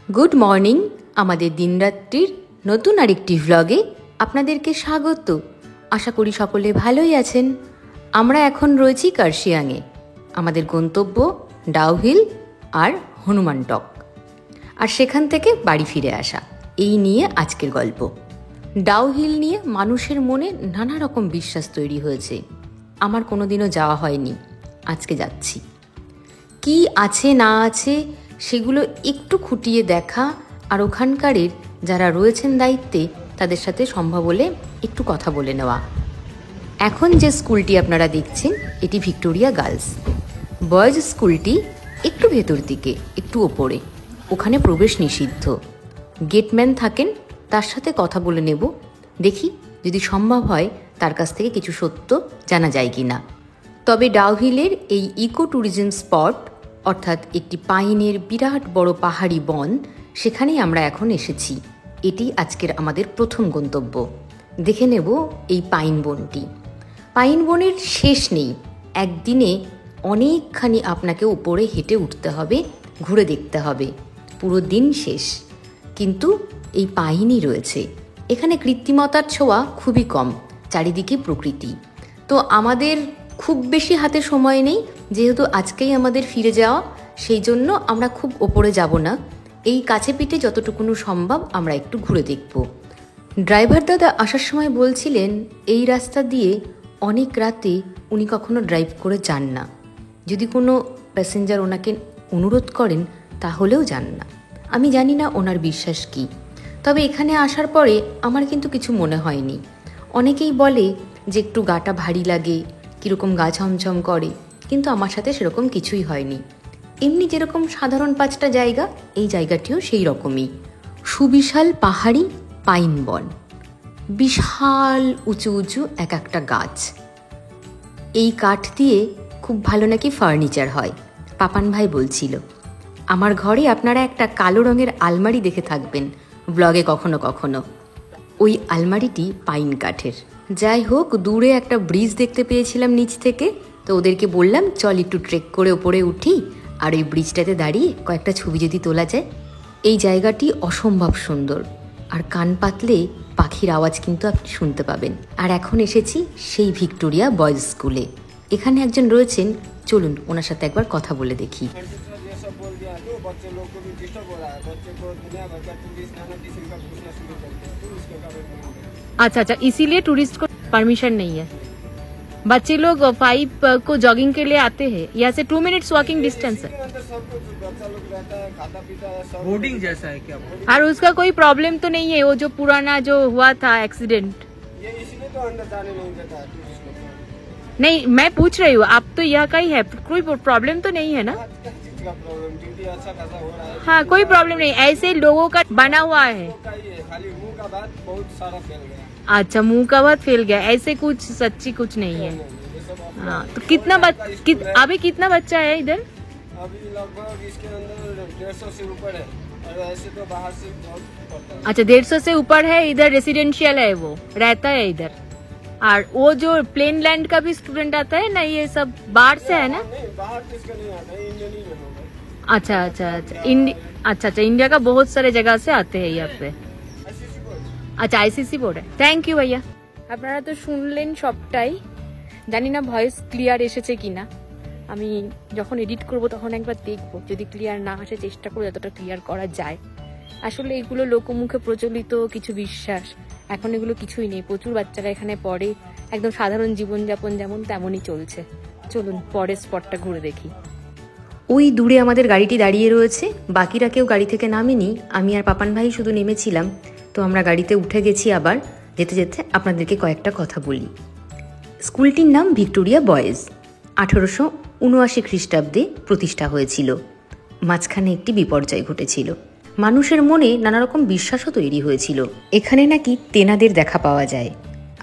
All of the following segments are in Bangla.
Good morning. আমাদের দিনরাত্রির নতুন আরেকটি ভ্লগে আপনাদেরকে স্বাগত। আশা করি সকলে ভালোই আছেন। আমরা এখন রয়েছি কার্শিয়াংয়ে। আমাদের গন্তব্য ডাউহিল আর হনুমান টক, আর সেখান থেকে বাড়ি ফিরে আসা, এই নিয়ে আজকের গল্প। ডাউহিল নিয়ে মানুষের মনে নানা রকম বিশ্বাস তৈরি হয়েছে। আমার কোনোদিনও যাওয়া হয়নি, আজকে যাচ্ছি। কি আছে না আছে সেগুলো একটু খুঁটিয়ে দেখা, আর ওখানকারের যারা রয়েছেন দায়িত্বে তাদের সাথে সম্ভব হলে একটু কথা বলে নেওয়া। এখন যে স্কুলটি আপনারা দেখছেন এটি ভিক্টোরিয়া গার্লস বয়েজ স্কুলটি। একটু ভেতর দিকে, একটু ওপরে, ওখানে প্রবেশ নিষিদ্ধ। গেটম্যান থাকেন, তার সাথে কথা বলে নেব, দেখি যদি সম্ভব হয় তার কাছ থেকে কিছু সত্য জানা যায় কি না। তবে ডাউহিলের এই ইকো ট্যুরিজম স্পট, অর্থাৎ একটি পাইনের বিরাট বড় পাহাড়ি বন, সেখানেই আমরা এখন এসেছি। এটি আজকের আমাদের প্রথম গন্তব্য। দেখে নেব এই পাইন বনটি। পাইন বনের শেষ নেই, একদিনে অনেকখানি আপনাকে উপরে হেঁটে উঠতে হবে, ঘুরে দেখতে হবে, পুরো দিন শেষ। কিন্তু এই পাইনই রয়েছে এখানে, কৃত্রিমতার ছোঁয়া খুবই কম, চারিদিকে প্রকৃতি। তো আমাদের খুব বেশি হাতে সময় নেই, যেহেতু আজকেই আমাদের ফিরে যাওয়া, সেই জন্য আমরা খুব ওপরে যাব না। এই কাছে পিঠে যতটুকুনো সম্ভব আমরা একটু ঘুরে দেখব। ড্রাইভার দাদা আসার সময় বলছিলেন এই রাস্তা দিয়ে অনেক রাতে উনি কখনো ড্রাইভ করে যান না, যদি কোনো প্যাসেঞ্জার ওনাকে অনুরোধ করেন তাহলেও যান না। আমি জানি না ওনার বিশ্বাস কি, তবে এখানে আসার পরে আমার কিন্তু কিছু মনে হয়নি। অনেকেই বলে যে একটু গাটা ভারী লাগে, কীরকম গা ছমছম করে, কিন্তু আমার সাথে সেরকম কিছুই হয়নি। এমনি যেরকম সাধারণ 5টা জায়গা, এই জায়গাটিও সেই রকমই। সুবিশাল পাহাড়ি পাইন বন, বিশাল উঁচু উঁচু এক একটা গাছ। এই কাঠ দিয়ে খুব ভালো নাকি ফার্নিচার হয়, পাপান ভাই বলছিল। আমার ঘরে আপনারা একটা কালো রঙের আলমারি দেখে থাকবেন ব্লগে কখনো কখনো, ওই আলমারিটি পাইন কাঠের। যাই হোক, দূরে একটা ব্রিজ দেখতে পেয়েছিলাম নিচ থেকে, তো ওদেরকে বললাম চল একটু ট্রেক করে ওপরে উঠি, আর ওই ব্রিজটাতে দাঁড়িয়ে কয়েকটা ছবি যদি তোলা যায়। এই জায়গাটি অসম্ভব সুন্দর, আর কান পাতলে পাখির আওয়াজ কিন্তু আপনি শুনতে পাবেন। আর এখন এসেছি সেই ভিক্টোরিয়া বয়েজ স্কুলে। এখানে একজন রয়েছেন, চলুন ওনার সাথে একবার কথা বলে দেখি। अच्छा अच्छा, इसीलिए टूरिस्ट को परमिशन नहीं है। बच्चे लोग 5 को जॉगिंग के लिए आते हैं, यहाँ से 2 मिनट्स वॉकिंग डिस्टेंस है। बोर्डिंग जैसा है क्या? और उसका कोई प्रॉब्लम तो नहीं है, वो जो पुराना जो हुआ था एक्सीडेंट? ये इसलिए तो अंदर जाने नहीं देता है टूरिस्ट लोग। नहीं, मैं पूछ रही हूँ, आप तो यहाँ का ही है, कोई प्रॉब्लम तो नहीं है ना? ड्यूटी अच्छा खासा हो रहा है। हाँ, कोई प्रॉब्लम नहीं, ऐसे लोगों का बना हुआ है। खाली मुंह का बात बहुत सारा फैल गया। अच्छा, मुंह का बात फैल गया, ऐसे कुछ सच्ची कुछ नहीं है। हाँ, तो अभी कितना बच्चा है इधर? अभी लगभग इसके अंदर 150 से ऊपर है, और ऐसे तो बाहर से बहुत पड़ता है। अच्छा, 150 से ऊपर है। इधर रेसिडेंशियल है, वो रहता है इधर। और वो जो प्लेन लैंड का भी स्टूडेंट आता है ना, ये सब बाहर से है ना? नहीं, बाहर तो इसका नहीं आता, इंडियन ही है। अच्छा अच्छा अच्छा, अच्छा, इंडिया का बहुत सारे जगह से आते हैं यहाँ पे। আচ্ছা, আইসিসি বোর্ড। থ্যাংক ইউ ভাইয়া। আপনারা তো শুনলেন সবটাই, জানি না ভয়েস ক্লিয়ার এসেছে কিনা। আমি যখন এডিট করব তখন একবার দেখবো, যদি ক্লিয়ার না আসে চেষ্টা করবো যতটা ক্লিয়ার করা যায়। আসলে এগুলো লোকমুখে প্রচলিত কিছু বিশ্বাস, এখন এগুলো কিছুই নেই। প্রচুর বাচ্চারা এখানে পড়ে, একদম সাধারণ জীবনযাপন যেমন তেমনই চলছে। চলুন পরের স্পটটা ঘুরে দেখি। ওই দূরে আমাদের গাড়িটি দাঁড়িয়ে রয়েছে, বাকিরা কেউ গাড়ি থেকে নামেনি, আমি আর পাপান ভাই শুধু নেমেছিলাম। তো আমরা গাড়িতে উঠে গেছি। আবার যেতে যেতে আপনাদেরকে কয়েকটা কথা বলি। স্কুলটির নাম ভিক্টোরিয়া বয়েজ, 1879 খ্রিস্টাব্দে প্রতিষ্ঠা হয়েছিল। মাঝখানে একটি বিপর্যয় ঘটেছিল, মানুষের মনে নানা রকম বিশ্বাসও তৈরি হয়েছিল। এখানে নাকি তেনাদের দেখা পাওয়া যায়,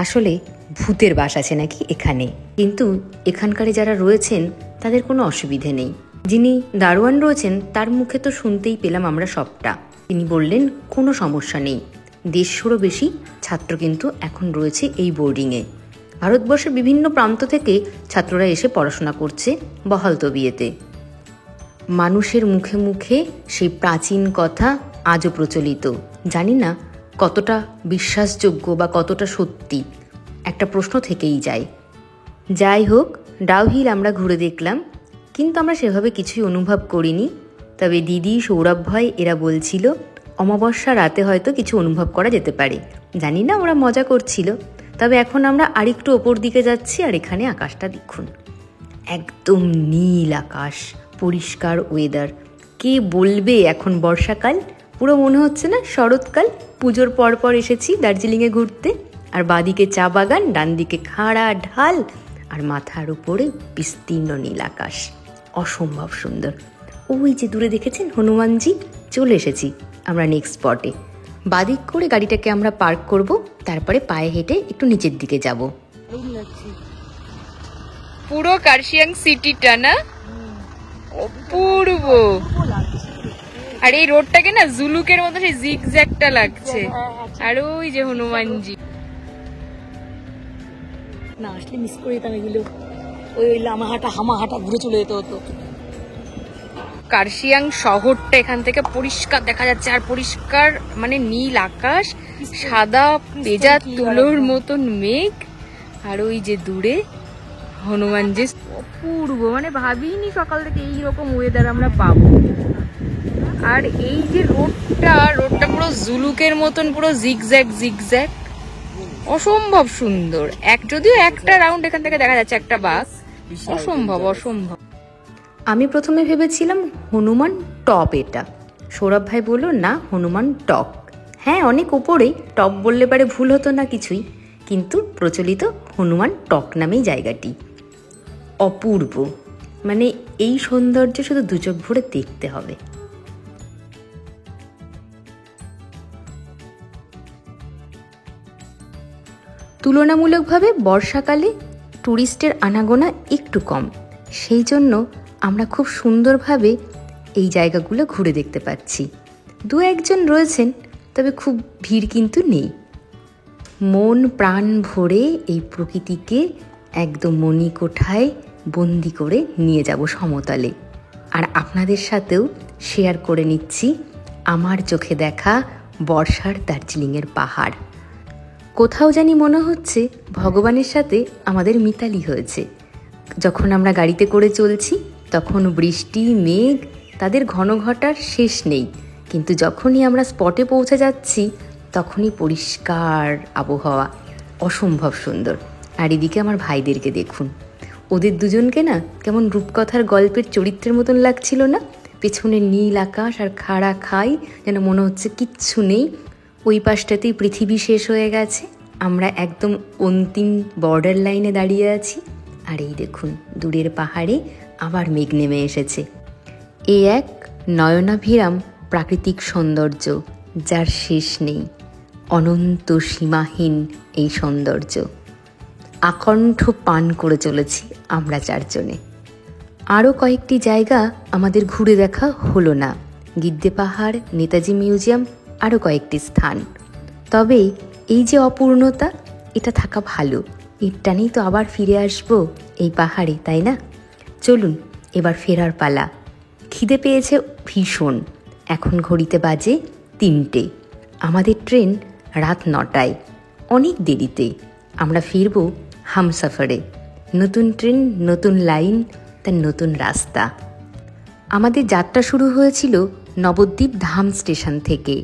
আসলে ভূতের বাস আছে নাকি এখানে। কিন্তু এখানকারে যারা রয়েছেন তাদের কোনো অসুবিধে নেই। যিনি দারোয়ান রয়েছেন তার মুখে তো শুনতেই পেলাম আমরা সবটা। তিনি বললেন কোনো সমস্যা নেই, 150রও বেশি ছাত্র কিন্তু এখন রয়েছে এই বোর্ডিংয়ে। ভারতবর্ষের বিভিন্ন প্রান্ত থেকে ছাত্ররা এসে পড়াশোনা করছে বহাল তবিয়েতে। মানুষের মুখে মুখে সেই প্রাচীন কথা আজও প্রচলিত। জানি না কতটা বিশ্বাসযোগ্য বা কতটা সত্যি, একটা প্রশ্ন থেকেই যায়। যাই হোক, ডাউহিল আমরা ঘুরে দেখলাম, কিন্তু আমরা সেভাবে কিছুই অনুভব করিনি। তবে দিদি, সৌরভ ভাই এরা বলছিল অমাবস্যা রাতে হয়তো কিছু অনুভব করা যেতে পারে। জানি না, ওরা মজা করছিল। তবে এখন আমরা আরেকটু ওপর দিকে যাচ্ছি, আর এখানে আকাশটা দেখুন, একদম নীল আকাশ, পরিষ্কার ওয়েদার। কে বলবে এখন বর্ষাকাল? পুরো মনে হচ্ছে না শরৎকাল। পুজোর পর এসেছি দার্জিলিংয়ে ঘুরতে। আর বাদিকে চা বাগান, ডান দিকে খাড়া ঢাল, আর মাথার উপরে বিস্তীর্ণ নীল আকাশ, অসম্ভব সুন্দর। ওই যে দূরে দেখেছেন হনুমানজি। চলে এসেছি আমরা নেক্সট স্পটে। বাদিক করে গাড়িটাকে আমরা পার্ক করব, তারপরে পায়ে হেঁটে একটু নিচের দিকে যাব। পুরো কার্শিয়াং সিটিটা না অপূর্ব। আর এই রোডটাকে না জুলুকের মতো সেই জিগজ্যাগটা লাগছে। আর ওই যে হনুমানজি, না আসলে মিস করে যেতাম এগুলো। ওই হামাহাটা ঘুরে চলে যেতে হতো। কার্শিয়াং শহরটা এখান থেকে পরিষ্কার দেখা যাচ্ছে। আর পরিষ্কার মানে নীল আকাশ, সাদা পেঁজা তুলোর মতন মেঘ, আর ওই যে দূরে হনুমানজি। অপূর্ব, মানে ভাবিনি সকাল থেকে এইরকম ওয়েদার আমরা পাবো। আর এই যে রোডটা পুরো জুলুকের মতন, পুরো জিগজ্যাগ, অসম্ভব সুন্দর। যদিও একটা রাউন্ড এখান থেকে দেখা যাচ্ছে, একটা বাস। অসম্ভব। আমি প্রথমে ভেবেছিলাম হনুমান টপ এটা। সৌরভ ভাই বলল না, হনুমান টক। হ্যাঁ, অনেক উপরেই, টপ বললে পারে ভুল হতো না কিছুই, কিন্তু প্রচলিত হনুমান টক নামেই জায়গাটি। অপূর্ব, মানে এই সৌন্দর্য শুধু দু চোখ ভরে দেখতে হবে। তুলনামূলকভাবে বর্ষাকালে ট্যুরিস্টের আনাগোনা একটু কম, সেই জন্য আমরা খুব সুন্দরভাবে এই জায়গাগুলো ঘুরে দেখতে পাচ্ছি। দু একজন রয়েছেন, তবে খুব ভিড় কিন্তু নেই। মন প্রাণ ভরে এই প্রকৃতিকে একদম মণিকোঠায় বন্দি করে নিয়ে যাব সমতলে। আর আপনাদের সাথেও শেয়ার করে নিচ্ছি আমার চোখে দেখা বর্ষার দার্জিলিংয়ের পাহাড়। কোথাও জানি মনে হচ্ছে ভগবানের সাথে আমাদের মিতালি হয়েছে। যখন আমরা গাড়িতে করে চলছি, তখন বৃষ্টি, মেঘ, তাদের ঘনঘটার শেষ নেই। কিন্তু যখনই আমরা স্পটে পৌঁছে যাচ্ছি, তখনই পরিষ্কার আবহাওয়া, অসম্ভব সুন্দর। আর এদিকে আমার ভাইদেরকে দেখুন, ওদের দুজনকে না কেমন রূপকথার গল্পের চরিত্রের মতন লাগছিল না? পেছনে নীল আকাশ আর খাড়া খাই, যেন মনে হচ্ছে কিচ্ছু নেই। ওই পাশটাতেই পৃথিবী শেষ হয়ে গেছে, আমরা একদম অন্তিম বর্ডার লাইনে দাঁড়িয়ে আছি। আর এই দেখুন দূরের পাহাড়ে আবার মেঘ নেমে এসেছে। এ এক নয়নাভিরাম প্রাকৃতিক সৌন্দর্য, যার শেষ নেই। অনন্ত সীমাহীন এই সৌন্দর্য আকণ্ঠ পান করে চলেছি আমরা চারজনে। আরও কয়েকটি জায়গা আমাদের ঘুরে দেখা হলো না, গিদ্দে পাহাড়, নেতাজি মিউজিয়াম, আরও কয়েকটি স্থান। তবে এই যে অপূর্ণতা, এটা থাকা ভালো। এর টানেই তো আবার ফিরে আসবো এই পাহাড়ে, তাই না? চলুন এবার ফেরার পালা। খিদে পেয়েছে ভীষণ। এখন ঘড়িতে বাজে 3টে। আমাদের ট্রেন রাত 9টায়, অনেক দেরিতে। আমরা ফিরব হামসফরে। নতুন ট্রেন, নতুন লাইন, তার নতুন রাস্তা। আমাদের যাত্রা শুরু হয়েছিল নবদ্বীপ ধাম স্টেশন থেকে।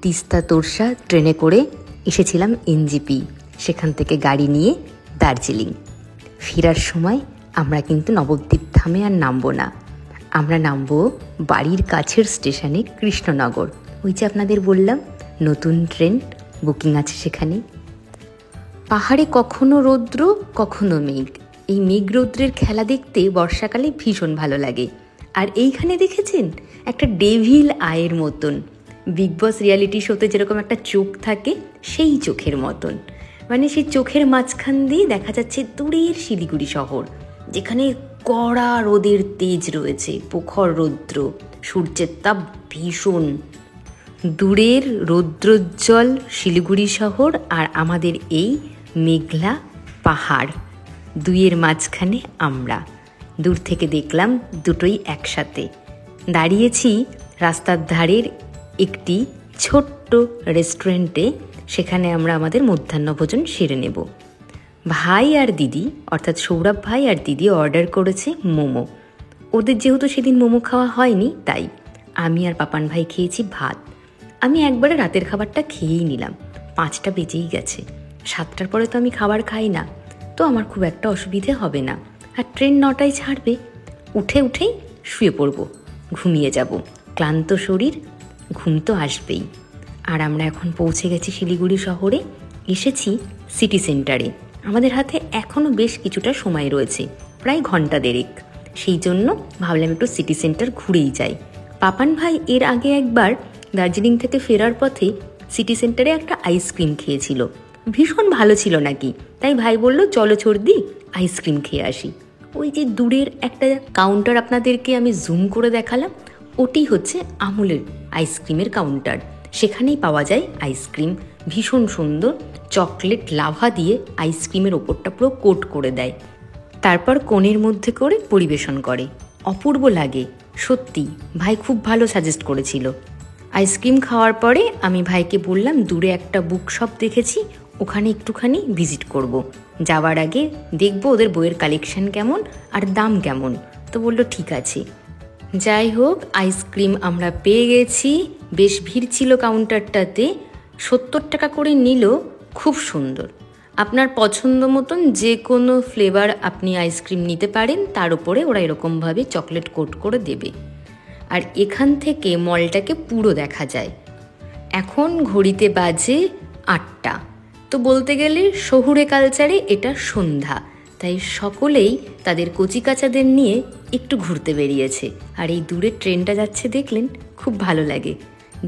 তিস্তা তোরসা ট্রেনে করে এসেছিলাম এনজিপি, সেখান থেকে গাড়ি নিয়ে দার্জিলিং। ফেরার সময় আমরা কিন্তু নবদ্বীপ ধামে আর নামবো না, আমরা নামবো বাড়ির কাছের স্টেশনে কৃষ্ণনগর। ওই যে আপনাদের বললাম নতুন ট্রেন বুকিং আছে সেখানে। পাহাড়ে কখনো রৌদ্র, কখনো মেঘ। এই মেঘ রৌদ্রের খেলা দেখতে বর্ষাকালে ভীষণ ভালো লাগে। আর এইখানে দেখেছেন একটা ডেভিল আয়ের মতন, বিগ বস রিয়ালিটি শোতে যেরকম একটা চোখ থাকে, সেই চোখের মতন। মানে সেই চোখের মাঝখান দিয়ে দেখা যাচ্ছে দূরের শিলিগুড়ি শহর, যেখানে কড়া রোদের তেজ রয়েছে, প্রখর রৌদ্র, সূর্যের তাপ ভীষণ। দূরের রৌদ্রোজ্জ্বল শিলিগুড়ি শহর আর আমাদের এই মেঘলা পাহাড়, দুইয়ের মাঝখানে আমরা। দূর থেকে দেখলাম দুটোই একসাথে। দাঁড়িয়েছি রাস্তার ধারের একটি ছোট্ট রেস্টুরেন্টে। সেখানে আমরা আমাদের মধ্যাহ্নভোজন সেরে নেব। ভাই আর দিদি, অর্থাৎ সৌরভ ভাই আর দিদি অর্ডার করেছে মোমো। ওদের যেহেতু সেদিন মোমো খাওয়া হয়নি, তাই আমি আর পাপান ভাই খেয়েছি ভাত। আমি একবারে রাতের খাবারটা খেয়েই নিলাম। 5টা বেজেই গেছে। 7টার পরে তো আমি খাবার খাই না, তো আমার খুব একটা অসুবিধে হবে না। আর ট্রেন 9টায় ছাড়বে। উঠেই শুয়ে পড়ব, ঘুমিয়ে যাব। ক্লান্ত শরীর, ঘুম তো আসবেই। আর আমরা এখন পৌঁছে গেছি শিলিগুড়ি শহরে। এসেছি সিটি সেন্টারে। আমাদের হাতে এখনও বেশ কিছুটা সময় রয়েছে, প্রায় ঘন্টা দেড়েক। সেই জন্য ভাবলাম একটু সিটি সেন্টার ঘুরেই যাই। পাপান ভাই এর আগে একবার দার্জিলিং থেকে ফেরার পথে সিটি সেন্টারে একটা আইসক্রিম খেয়েছিল, ভীষণ ভালো ছিল নাকি। তাই ভাই বলল, চলো ছোড়দি আইসক্রিম খেয়ে আসি। ওই যে দূরের একটা কাউন্টার আপনাদেরকে আমি জুম করে দেখালাম, ওটি হচ্ছে আমুলের আইসক্রিমের কাউন্টার। সেখানেই পাওয়া যায় আইসক্রিম, ভীষণ সুন্দর। চকলেট লাভা দিয়ে আইসক্রিমের ওপরটা পুরো কোট করে দেয়, তারপর কোণের মধ্যে করে পরিবেশন করে। অপূর্ব লাগে সত্যি। ভাই খুব ভালো সাজেস্ট করেছিল। আইসক্রিম খাওয়ার পরে আমি ভাইকে বললাম, দূরে একটা বুক শপ দেখেছি, ওখানে একটুখানি ভিজিট করব। যাওয়ার আগে দেখব ওদের বইয়ের কালেকশন কেমন আর দাম কেমন। তো বললো ঠিক আছে। যাই হোক, আইসক্রিম আমরা পেয়ে গেছি। বেশ ভিড় ছিল কাউন্টারটাতে। 70 টাকা করে নিল। খুব সুন্দর। আপনার পছন্দ মতন যে কোনো ফ্লেভার আপনি আইসক্রিম নিতে পারেন। তার উপরে ওরা এরকমভাবে চকলেট কোট করে দেবে। আর এখান থেকে মলটাকে পুরো দেখা যায়। এখন ঘড়িতে বাজে 8টা। তো বলতে গেলে শহুরে কালচারে এটা সন্ধ্যা। তাই সকলেই তাদের কচিকাচাদের নিয়ে একটু ঘুরতে বেরিয়েছে। আর এই দূরে ট্রেনটা যাচ্ছে দেখলেন, খুব ভালো লাগে।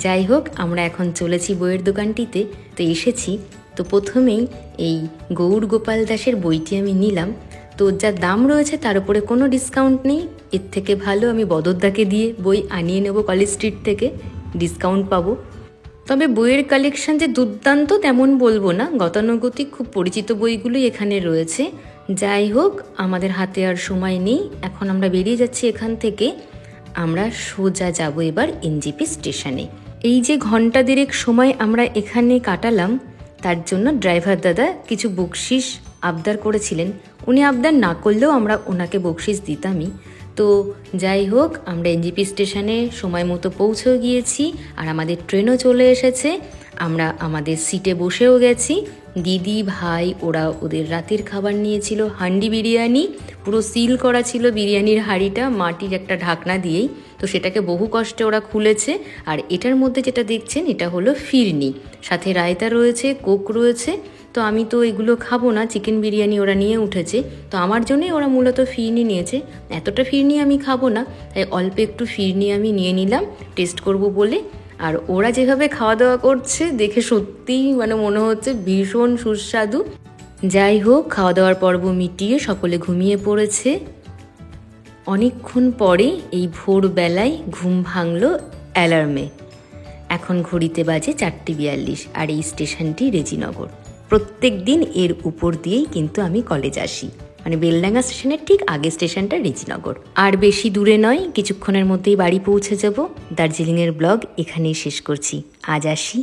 যাই হোক, আমরা এখন চলেছি বইয়ের দোকানটিতে। তো এসেছি, তো প্রথমেই এই গৌর গোপাল দাসের বইটি আমি নিলাম। তো যা দাম রয়েছে তার উপরে কোনো ডিসকাউন্ট নেই। এর থেকে ভালো আমি বদরদাকে দিয়ে বই আনিয়ে নেব কলেজ স্ট্রিট থেকে, ডিসকাউন্ট পাবো। তবে বইয়ের কালেকশন যে দুর্দান্ত তেমন বলবো না, গতানুগতিক খুব পরিচিত বইগুলোই এখানে রয়েছে। যাই হোক, আমাদের হাতে আর সময় নেই। এখন আমরা বেরিয়ে যাচ্ছি এখান থেকে। আমরা সোজা যাব এবার এনজেপি স্টেশনে। এই যে ঘন্টা দেড়েক সময় আমরা এখানে কাটালাম, তার জন্য ড্রাইভার দাদা কিছু বকশিস আবদার করেছিলেন। উনি আবদার না করলেও আমরা ওনাকে বকশিস দিতামই। তো যাই হোক, আমরা এনজেপি স্টেশনে সময় মতো পৌঁছেও গিয়েছি। আর আমাদের ট্রেনও চলে এসেছে। আমরা আমাদের সিটে বসেও গেছি। দিদি ভাই ওরা ওদের রাতের খাবার নিয়েছিল হান্ডি বিরিয়ানি। পুরো সিল করা ছিল বিরিয়ানির হাঁড়িটা মাটির একটা ঢাকনা দিয়েই। তো সেটাকে বহু কষ্টে ওরা খুলেছে। আর এটার মধ্যে যেটা দেখছেন, এটা হলো ফিরনি, সাথে রায়তা রয়েছে, কোক রয়েছে। তো আমি তো এগুলো খাবো না, চিকেন বিরিয়ানি ওরা নিয়ে উঠেছে। তো আমার জন্যই ওরা মূলত ফিরনি নিয়েছে। এতটা ফিরনি আমি খাবো না, তাই অল্প একটু ফিরনি আমি নিয়ে নিলাম টেস্ট করব বলে। আর ওরা যেভাবে খাওয়া দাওয়া করছে দেখে সত্যিই মনে হচ্ছে ভীষণ সুস্বাদু। যাই হোক, খাওয়া দাওয়ার পর্ব মিটিয়ে সকলে ঘুমিয়ে পড়েছে। অনেকক্ষণ পরে এই ভোরবেলায় ঘুম ভাঙলো অ্যালার্মে। এখন ঘড়িতে বাজে 4:42। আর এই স্টেশনটি রেজিনগর। প্রত্যেক দিন এর উপর দিয়েই কিন্তু আমি কলেজ আসি। বেলডাঙ্গা স্টেশনের ঠিক আগে স্টেশনটা রেজিনগর। আর বেশি দূরে নয়, কিছুক্ষণের মধ্যেই বাড়ি পৌঁছে যাব। দার্জিলিংয়ের ব্লগ এখানেই শেষ করছি। আজ আসি।